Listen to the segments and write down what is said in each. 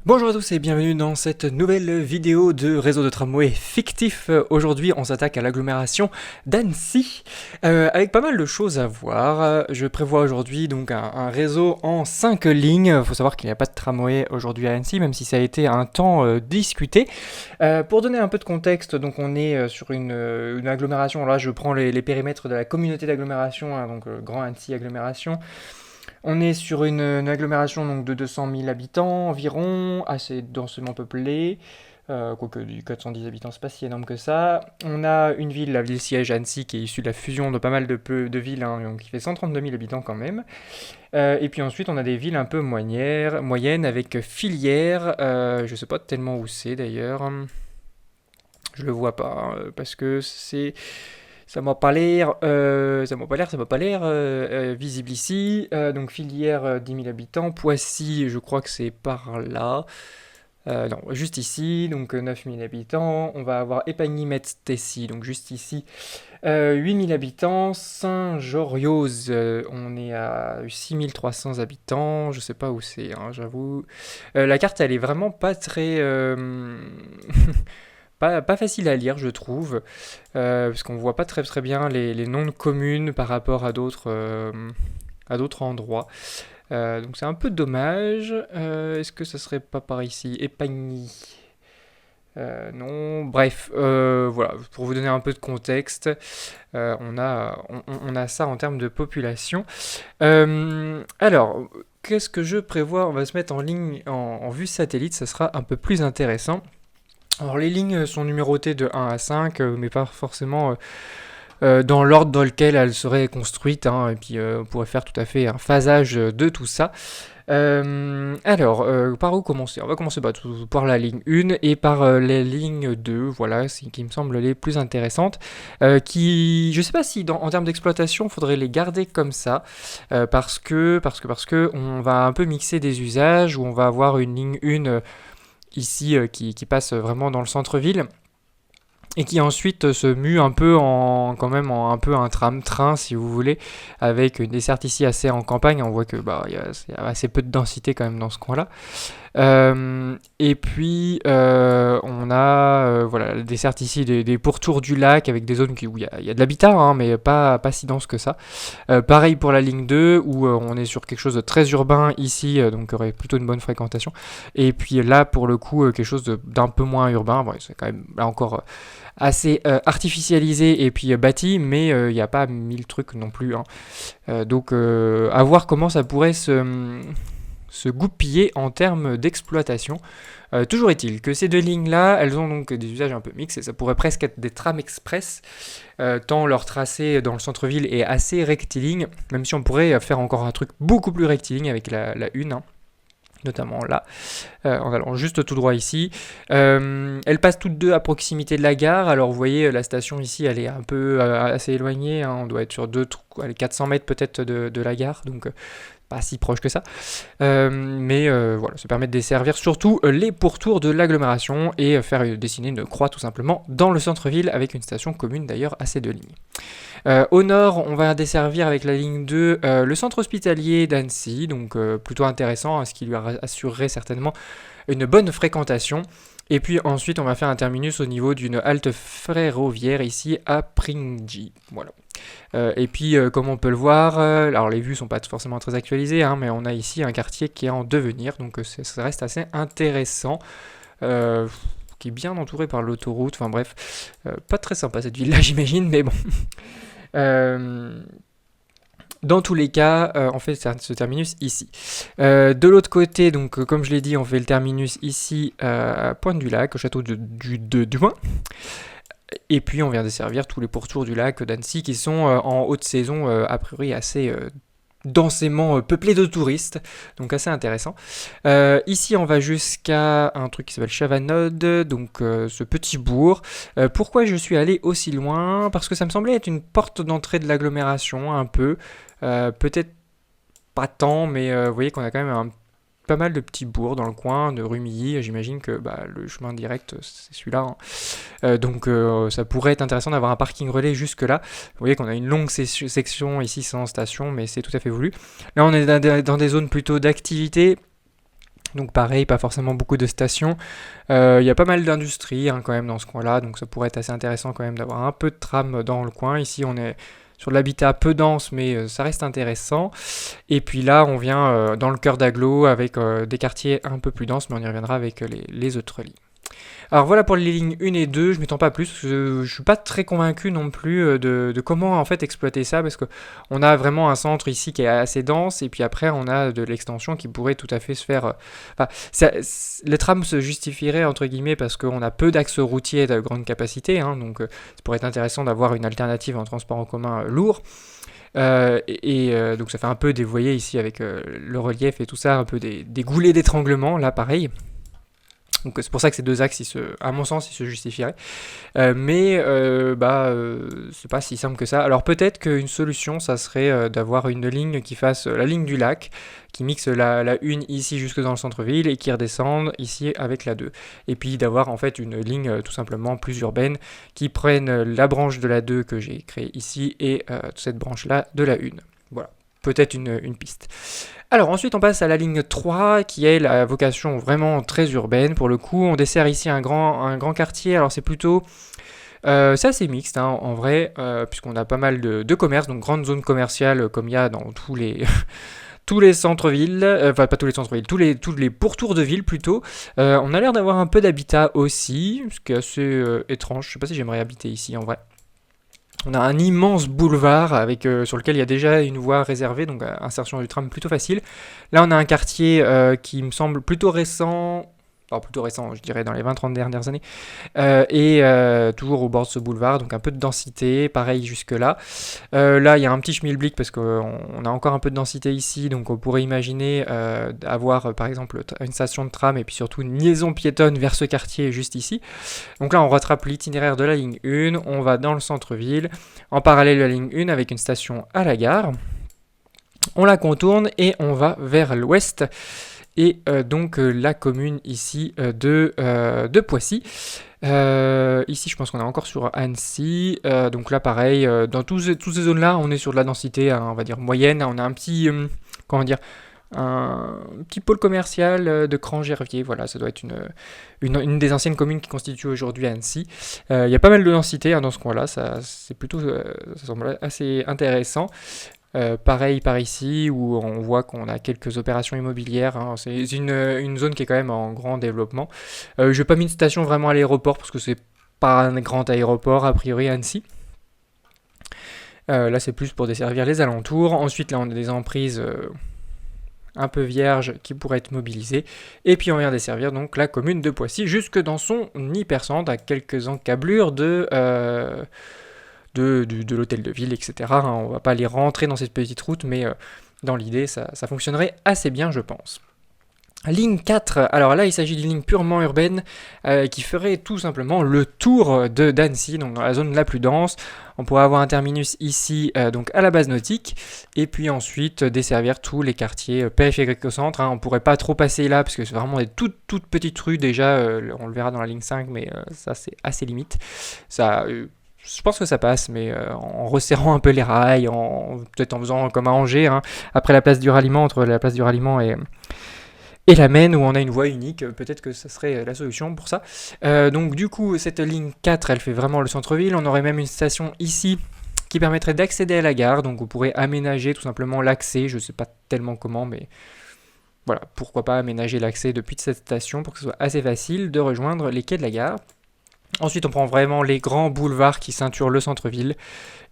Bonjour à tous et bienvenue dans cette nouvelle vidéo de réseau de tramway fictif. Aujourd'hui, on s'attaque à l'agglomération d'Annecy, avec pas mal de choses à voir. Je prévois aujourd'hui donc un réseau en 5 lignes. Il faut savoir qu'il n'y a pas de tramway aujourd'hui à Annecy, même si ça a été un temps discuté. Pour donner un peu de contexte, donc on est sur une agglomération. Là, je prends les périmètres de la communauté d'agglomération, hein, donc Grand Annecy agglomération. On est sur une agglomération donc, de 200 000 habitants environ, assez densément peuplée, quoique du 410 habitants, c'est pas si énorme que ça. On a une ville, la ville siège Annecy, qui est issue de la fusion de pas mal de villes, hein, donc qui fait 132 000 habitants quand même. Et puis ensuite, on a des villes un peu moyennes avec Filière, je sais pas tellement où c'est d'ailleurs, je le vois pas, parce que c'est... Ça m'a pas l'air, visible ici. Donc Filière, 10 000 habitants. Poissy, je crois que c'est par là. Non, juste ici, donc 9 000 habitants. On va avoir Épagny-Metz-Tessy, donc juste ici, 8 000 habitants. Saint-Jorioz, on est à 6 300 habitants. Je sais pas où c'est, hein, j'avoue. La carte, elle est vraiment pas très... pas facile à lire, je trouve, parce qu'on voit pas très bien les noms de communes par rapport à d'autres endroits. Donc c'est un peu dommage. Est-ce que ça serait pas par ici? Épagny. Non, bref, voilà, pour vous donner un peu de contexte, on a ça en termes de population. Alors, qu'est-ce que je prévois? On va se mettre en ligne en vue satellite, ça sera un peu plus intéressant. Alors les lignes sont numérotées de 1 à 5, mais pas forcément dans l'ordre dans lequel elles seraient construites, hein, et puis on pourrait faire tout à fait un phasage de tout ça. Par où commencer? On va commencer par la ligne 1 et par les lignes 2, voilà, qui me semblent les plus intéressantes, je sais pas si en termes d'exploitation, il faudrait les garder comme ça, parce que on va un peu mixer des usages, où on va avoir une ligne 1 ici qui passe vraiment dans le centre-ville et qui ensuite se mue un peu en un peu un tram-train si vous voulez, avec une desserte ici assez en campagne. On voit que y a assez peu de densité quand même dans ce coin-là. Et puis on a voilà, la desserte ici des pourtours du lac avec des zones où il y a de l'habitat, hein, mais pas si dense que ça. Pareil pour la ligne 2 où on est sur quelque chose de très urbain ici, donc il y aurait plutôt une bonne fréquentation. Et puis là pour le coup quelque chose d'un peu moins urbain. Bon, c'est quand même là encore assez artificialisé et puis bâti, mais il n'y a pas 1000 trucs non plus, hein. Donc à voir comment ça pourrait se goupiller en termes d'exploitation. Toujours est-il que ces deux lignes-là, elles ont donc des usages un peu mixtes, et ça pourrait presque être des trams express, tant leur tracé dans le centre-ville est assez rectiligne, même si on pourrait faire encore un truc beaucoup plus rectiligne avec la 1, hein, notamment là, en allant juste tout droit ici. Elles passent toutes deux à proximité de la gare. Alors vous voyez, la station ici, elle est un peu assez éloignée, hein. On doit être sur 400 mètres peut-être de la gare, donc pas si proche que ça. Mais voilà, ça permet de desservir surtout les pourtours de l'agglomération et faire dessiner une croix tout simplement dans le centre-ville avec une station commune d'ailleurs à ces deux lignes. Au nord, on va desservir avec la ligne 2 le centre hospitalier d'Annecy, donc plutôt intéressant, ce qui lui assurerait certainement une bonne fréquentation. Et puis ensuite, on va faire un terminus au niveau d'une halte ferroviaire ici à Pringgy. Voilà. Et puis, comme on peut le voir, alors les vues sont pas forcément très actualisées, hein, mais on a ici un quartier qui est en devenir, donc ça reste assez intéressant. Qui est bien entouré par l'autoroute, enfin bref, pas très sympa cette ville-là j'imagine, mais bon. Dans tous les cas, on fait ce terminus ici. De l'autre côté, donc comme je l'ai dit, on fait le terminus ici à Pointe-du-Lac, au château de Duin. Et puis on vient desservir tous les pourtours du lac d'Annecy qui sont en haute saison a priori assez densément peuplés de touristes, donc assez intéressant. Ici on va jusqu'à un truc qui s'appelle Chavanode, donc ce petit bourg. Pourquoi je suis allé aussi loin? Parce que ça me semblait être une porte d'entrée de l'agglomération un peu, peut-être pas tant, mais vous voyez qu'on a quand même pas mal de petits bourgs dans le coin de Rumilly. J'imagine que le chemin direct c'est celui-là, hein. Donc ça pourrait être intéressant d'avoir un parking relais jusque là. Vous voyez qu'on a une longue section ici sans station, mais c'est tout à fait voulu. Là on est dans des zones plutôt d'activité, Donc pareil, pas forcément beaucoup de stations. Il y a pas mal d'industries hein, quand même dans ce coin-là, donc ça pourrait être assez intéressant quand même d'avoir un peu de tram dans le coin. Ici on est sur de l'habitat peu dense, mais ça reste intéressant. Et puis là on vient dans le cœur d'agglo avec des quartiers un peu plus denses, mais on y reviendra avec les autres lignes. Alors voilà pour les lignes 1 et 2, je m'étends pas plus, je suis pas très convaincu non plus de comment en fait exploiter ça, parce que on a vraiment un centre ici qui est assez dense, et puis après on a de l'extension qui pourrait tout à fait se faire... le tram se justifierait entre guillemets parce qu'on a peu d'axes routiers de grande capacité, hein, donc ça pourrait être intéressant d'avoir une alternative en transport en commun lourd. Donc ça fait un peu des, vous voyez ici avec le relief et tout ça, un peu des goulets d'étranglement, là pareil. Donc c'est pour ça que ces deux axes, à mon sens, ils se justifieraient. C'est pas si simple que ça. Alors peut-être qu'une solution, ça serait d'avoir une ligne qui fasse la ligne du lac, qui mixe la 1 ici jusque dans le centre-ville et qui redescende ici avec la 2. Et puis d'avoir en fait une ligne tout simplement plus urbaine qui prenne la branche de la 2 que j'ai créée ici et cette branche-là de la 1. Voilà, peut-être une piste. Alors ensuite on passe à la ligne 3 qui est la vocation vraiment très urbaine. Pour le coup on dessert ici un grand quartier, alors c'est plutôt... c'est assez mixte hein, en vrai, puisqu'on a pas mal de commerces, donc grande zone commerciale comme il y a dans tous les... tous les centres-villes, enfin pas tous les centres-villes, tous les pourtours de ville plutôt. On a l'air d'avoir un peu d'habitat aussi, ce qui est assez étrange, je sais pas si j'aimerais habiter ici en vrai. On a un immense boulevard sur lequel il y a déjà une voie réservée, donc insertion du tram plutôt facile. Là, on a un quartier qui me semble plutôt récent, je dirais dans les 20-30 dernières années, toujours au bord de ce boulevard, donc un peu de densité, pareil jusque-là. Là, il y a un petit schmilblick parce qu'on a encore un peu de densité ici, donc on pourrait imaginer avoir par exemple une station de tram et puis surtout une liaison piétonne vers ce quartier juste ici. Donc là, on rattrape l'itinéraire de la ligne 1, on va dans le centre-ville, en parallèle de la ligne 1 avec une station à la gare. On la contourne et on va vers l'ouest. Et donc la commune ici de Poissy. Ici je pense qu'on est encore sur Annecy, donc là pareil, dans toutes ces zones-là on est sur de la densité, hein, on va dire moyenne, on a un petit, un petit pôle commercial de Cran-Gervier, voilà, ça doit être une des anciennes communes qui constitue aujourd'hui Annecy. Il y a pas mal de densité hein, dans ce coin-là, ça semble assez intéressant. Pareil par ici où on voit qu'on a quelques opérations immobilières, hein. C'est une zone qui est quand même en grand développement. Je n'ai pas mis une station vraiment à l'aéroport parce que c'est pas un grand aéroport a priori à Annecy. Là c'est plus pour desservir les alentours. Ensuite là on a des emprises un peu vierges qui pourraient être mobilisées. Et puis on vient desservir donc la commune de Poissy jusque dans son hypercentre à quelques encablures de l'hôtel de ville, etc. On va pas aller rentrer dans cette petite route, mais dans l'idée, ça fonctionnerait assez bien, je pense. Ligne 4, alors là il s'agit d'une ligne purement urbaine qui ferait tout simplement le tour d'Annecy, donc dans la zone la plus dense. On pourrait avoir un terminus ici, donc à la base nautique, et puis ensuite desservir tous les quartiers périphériques au centre. Hein. On pourrait pas trop passer là, parce que c'est vraiment des toutes petites rues déjà, on le verra dans la ligne 5, mais ça c'est assez limite. Je pense que ça passe, mais en resserrant un peu les rails, peut-être en faisant comme à Angers, hein, après la place du ralliement, entre la place du ralliement et la Maine où on a une voie unique, peut-être que ça serait la solution pour ça. Donc du coup, cette ligne 4, elle fait vraiment le centre-ville. On aurait même une station ici qui permettrait d'accéder à la gare, donc on pourrait aménager tout simplement l'accès, je ne sais pas tellement comment, mais voilà, pourquoi pas aménager l'accès depuis cette station pour que ce soit assez facile de rejoindre les quais de la gare. Ensuite, on prend vraiment les grands boulevards qui ceinturent le centre-ville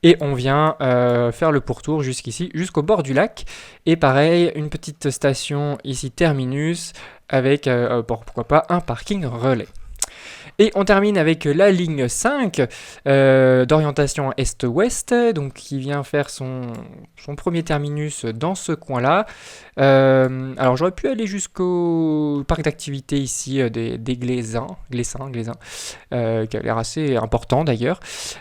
et on vient faire le pourtour jusqu'ici, jusqu'au bord du lac. Et pareil, une petite station ici terminus avec, pourquoi pas, un parking relais. Et on termine avec la ligne 5 d'orientation est-ouest, donc qui vient faire son premier terminus dans ce coin-là. Alors j'aurais pu aller jusqu'au parc d'activité ici des Glaisans, qui a l'air assez important d'ailleurs.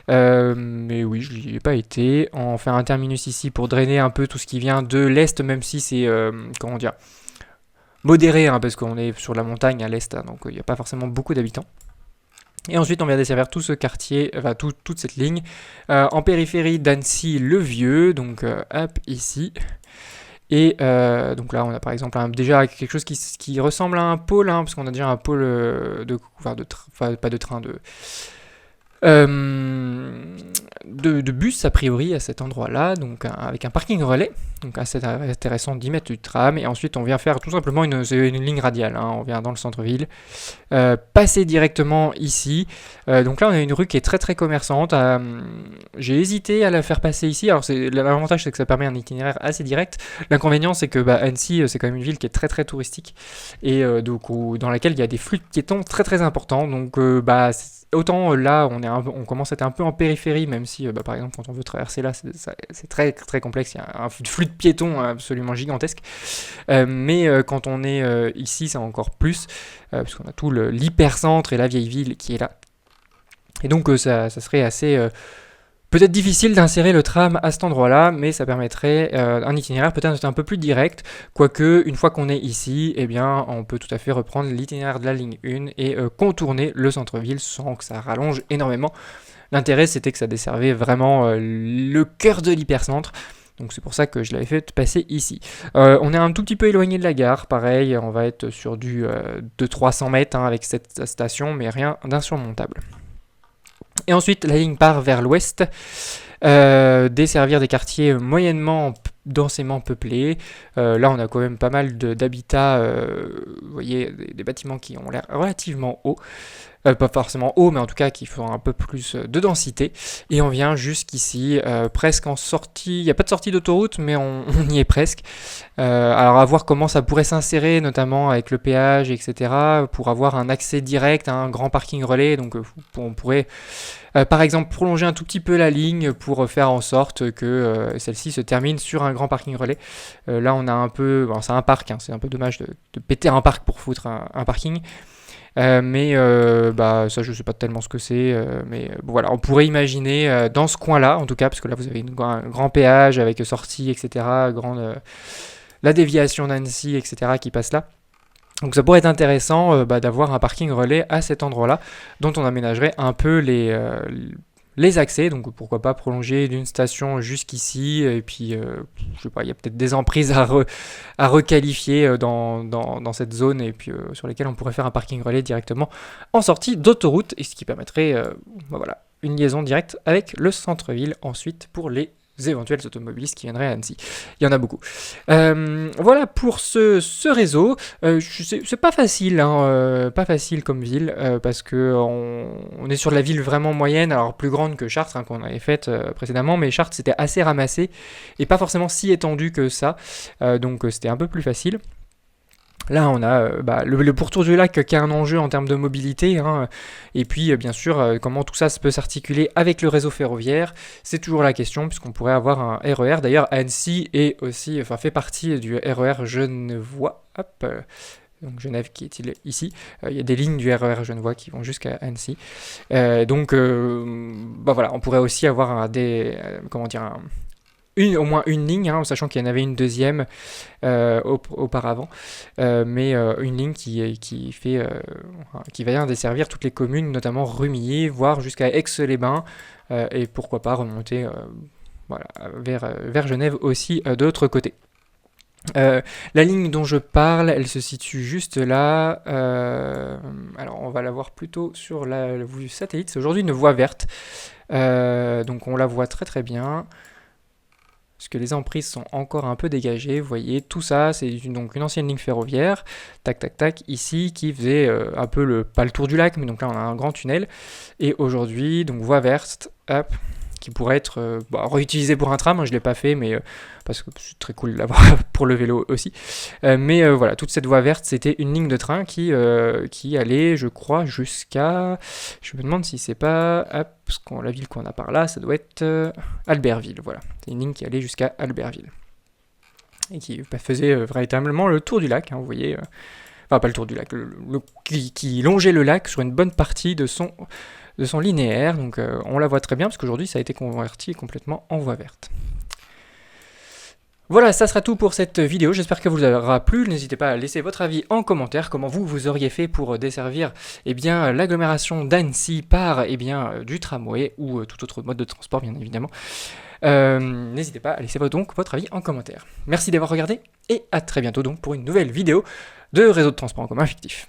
Mais oui, je n'y ai pas été. On fait un terminus ici pour drainer un peu tout ce qui vient de l'est, même si c'est, modéré, hein, parce qu'on est sur la montagne à l'est, hein, donc il n'y a pas forcément beaucoup d'habitants. Et ensuite, on vient desservir tout ce quartier, enfin toute cette ligne, en périphérie d'Annecy-le-Vieux, donc hop, ici. Et donc là, on a par exemple déjà quelque chose qui ressemble à un pôle, hein, parce qu'on a déjà un pôle pas de train, de bus a priori à cet endroit-là, donc avec un parking relais, donc assez intéressant d'y mettre du tram, et ensuite on vient faire tout simplement une ligne radiale, hein, on vient dans le centre-ville, passer directement ici, donc là on a une rue qui est très très commerçante, j'ai hésité à la faire passer ici, alors l'avantage c'est que ça permet un itinéraire assez direct, l'inconvénient c'est que Annecy c'est quand même une ville qui est très très touristique, et donc dans laquelle il y a des flux de piétons très très importants, donc autant là, on commence à être un peu en périphérie, même si, par exemple, quand on veut traverser là, c'est très, très complexe. Il y a un flux de piétons absolument gigantesque. Mais quand on est ici, c'est encore plus, puisqu'on a tout l'hypercentre et la vieille ville qui est là. Et donc, ça serait assez... peut-être difficile d'insérer le tram à cet endroit-là, mais ça permettrait un itinéraire peut-être un peu plus direct, quoique une fois qu'on est ici, eh bien, on peut tout à fait reprendre l'itinéraire de la ligne 1 et contourner le centre-ville sans que ça rallonge énormément. L'intérêt, c'était que ça desservait vraiment le cœur de l'hypercentre, donc c'est pour ça que je l'avais fait passer ici. On est un tout petit peu éloigné de la gare, pareil, on va être sur du de 300 mètres hein, avec cette station, mais rien d'insurmontable. Et ensuite, la ligne part vers l'ouest, desservir des quartiers moyennement densément peuplés. Là, on a quand même pas mal d'habitats, vous voyez, des bâtiments qui ont l'air relativement hauts. Pas forcément hauts, mais en tout cas qui font un peu plus de densité. Et on vient jusqu'ici, presque en sortie. Il n'y a pas de sortie d'autoroute, mais on y est presque. Alors à voir comment ça pourrait s'insérer, notamment avec le péage, etc., pour avoir un accès direct à un grand parking relais. Donc on pourrait, par exemple, prolonger un tout petit peu la ligne pour faire en sorte que celle-ci se termine sur un grand parking relais. Là, on a un peu... Bon, c'est un parc, hein, c'est un peu dommage de péter un parc pour foutre un parking. Mais ça je sais pas tellement ce que c'est, mais bon, voilà, on pourrait imaginer dans ce coin-là, en tout cas, parce que là vous avez un grand péage avec sortie, etc., la déviation d'Annecy, etc., qui passe là. Donc ça pourrait être intéressant d'avoir un parking relais à cet endroit-là, dont on aménagerait un peu les accès, donc pourquoi pas prolonger d'une station jusqu'ici, et puis je sais pas, il y a peut-être des emprises à requalifier dans cette zone, et puis sur lesquelles on pourrait faire un parking relais directement en sortie d'autoroute, et ce qui permettrait voilà, une liaison directe avec le centre-ville ensuite pour les éventuels automobilistes qui viendraient à Annecy. Il y en a beaucoup. Voilà pour ce réseau. C'est pas facile, hein, pas facile comme ville, parce que on est sur de la ville vraiment moyenne, alors plus grande que Chartres, hein, qu'on avait faite précédemment, mais Chartres c'était assez ramassé et pas forcément si étendu que ça, donc c'était un peu plus facile. Là, on a le pourtour du lac qui a un enjeu en termes de mobilité, hein, et puis bien sûr comment tout ça peut s'articuler avec le réseau ferroviaire, c'est toujours la question puisqu'on pourrait avoir un RER. D'ailleurs, Annecy fait partie du RER Genevois. Hop, donc Genève qui est ici. Il y a des lignes du RER Genevois qui vont jusqu'à Annecy. Donc voilà, on pourrait aussi avoir au moins une ligne, hein, sachant qu'il y en avait une deuxième auparavant, mais une ligne qui va desservir toutes les communes, notamment Rumilly, voire jusqu'à Aix-les-Bains, et pourquoi pas remonter vers Genève aussi de l'autre côté. La ligne dont je parle, elle se situe juste là. Alors on va la voir plutôt sur la vue satellite. C'est aujourd'hui une voie verte, donc on la voit très très bien. Parce que les emprises sont encore un peu dégagées, vous voyez, tout ça, c'est donc une ancienne ligne ferroviaire, tac tac tac, ici, qui faisait un peu pas le tour du lac, mais donc là on a un grand tunnel, et aujourd'hui, donc voie verte, hop, qui pourrait être réutilisée pour un tram, hein, je ne l'ai pas fait, mais parce que c'est très cool de l'avoir pour le vélo aussi, mais voilà, toute cette voie verte, c'était une ligne de train qui allait, je crois, jusqu'à, je me demande si c'est pas, hop, parce que la ville qu'on a par là, ça doit être Albertville, voilà, c'est une ligne qui allait jusqu'à Albertville, et qui faisait véritablement le tour du lac, hein, vous voyez, enfin pas le tour du lac, qui longeait le lac sur une bonne partie de son linéaire, donc on la voit très bien parce qu'aujourd'hui ça a été converti complètement en voie verte. Voilà, ça sera tout pour cette vidéo, j'espère que vous aura plu, n'hésitez pas à laisser votre avis en commentaire, comment vous auriez fait pour desservir l'agglomération d'Annecy par du tramway ou tout autre mode de transport bien évidemment. N'hésitez pas à laisser donc votre avis en commentaire. Merci d'avoir regardé et à très bientôt donc pour une nouvelle vidéo de réseau de transport en commun fictif.